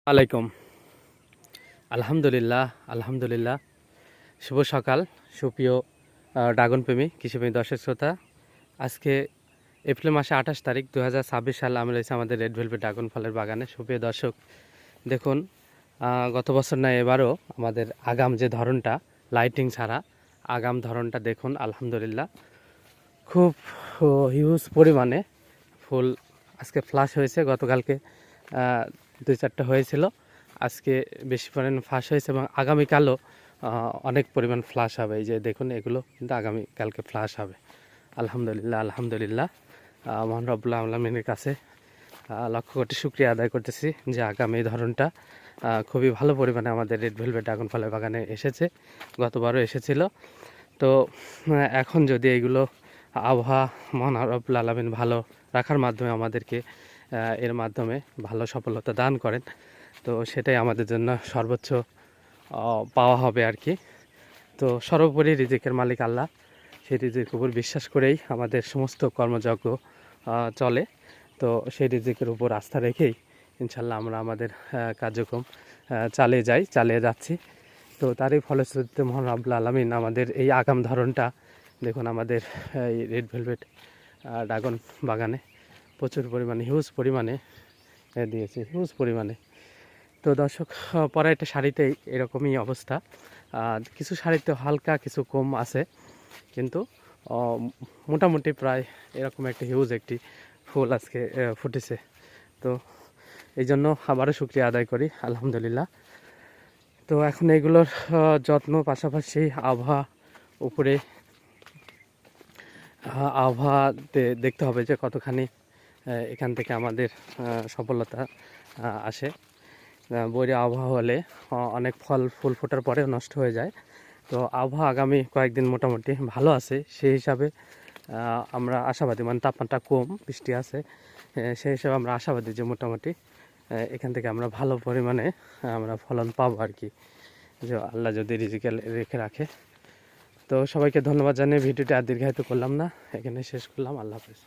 আলাইকুম। আলহামদুলিল্লাহ, আলহামদুলিল্লাহ। শুভ সকাল সুপ্রিয় ড্রাগন প্রেমী, কৃষিপ্রেমী দর্শক শ্রোতা। আজকে এপ্রিল মাসে 28 তারিখ 2026 সাল। আমি রয়েছে আমাদের রেড ভেলভেট ড্রাগন ফলের বাগানে। সুপ্রিয় দর্শক, দেখুন, গত বছর না এবারও আমাদের আগাম যে ধরনটা, লাইটিং ছাড়া আগাম ধরনটা দেখুন, আলহামদুলিল্লাহ খুব হিউজ পরিমাণে ফুল আজকে ফ্লাশ হয়েছে। গতকালকে 2-4টা হয়েছিল, আজকে বেশি পরিমাণ ফ্লাশ হয়েছে এবং আগামীকালও অনেক পরিমাণ ফ্লাশ হবে। এই যে দেখুন, এগুলো কিন্তু আগামীকালকে ফ্লাশ হবে। আলহামদুলিল্লাহ, আলহামদুলিল্লাহ। মহান রব্বুল আলামিনের কাছে লক্ষ কোটি শুকরিয়া আদায় করতেছি যে আগামী ধরনটা খুবই ভালো পরিমাণে আমাদের রেড ভেলভেট ড্রাগন ফলের বাগানে এসেছে। গতবারও এসেছিল। তো এখন যদি এইগুলো আবহাওয়া মহান রব্বুল আলামিন ভালো রাখার মাধ্যমে আমাদেরকে এর মাধ্যমে ভালো সফলতা দান করেন, তো সেটাই আমাদের জন্য সর্বোচ্চ পাওয়া হবে আর কি। তো সর্বোপরি রিজিকের মালিক আল্লাহ, সেই রিজিকের উপর বিশ্বাস করেই আমাদের সমস্ত কর্মযজ্ঞ চলে। তো সেই রিজিকের উপর আস্থা রেখেই ইনশাল্লাহ আমরা আমাদের কার্যক্রম চালিয়ে যাচ্ছি। তো তারই ফলশ্রুতিতে মহান রব্বুল আলামিন আমাদের এই আগাম ধরনটা দেখুন, আমাদের এই রেড ভেলভেট ড্রাগন বাগানে প্রচুর পরিমাণে হিউজ পরিমাণে দিয়েছে, হিউজ পরিমাণে। তো দর্শক, পরে শাড়িতে এরকমই অবস্থা। কিছু শাড়িতে হালকা কিছু কম আছে, কিন্তু মোটামুটি প্রায় এরকম একটা হিউজ একটি ফুল আজকে ফুটেছে। তো এই জন্য আবারও শুকরিয়া আদায় করি, আলহামদুলিল্লাহ। তো এখন এগুলোর যত্ন, পাশাপাশি আবহাওয়াতে দেখতে হবে যে কতখানি এখান থেকে আমাদের সফলতা আসে। বৈরী আবহাওয়া হলে অনেক ফুল ফোটার পরেও নষ্ট হয়ে যায়। তো আবহাওয়া আগামী কয়েকদিন মোটামুটি ভালো আছে, সেই হিসাবে আমরা আশাবাদী। মানে তাপমাত্রা কম, বৃষ্টি আছে, সেই হিসাবে আমরা আশাবাদী যে মোটামুটি এখান থেকে আমরা ভালো পরিমাণে আমরা ফলন পাবো আর কি, যে আল্লাহ যদি রিজিকে রেখে রাখে। তো সবাইকে ধন্যবাদ জানিয়ে ভিডিওটি আর দীর্ঘায়িত করলাম না, এখানে শেষ করলাম। আল্লাহ হাফেজ।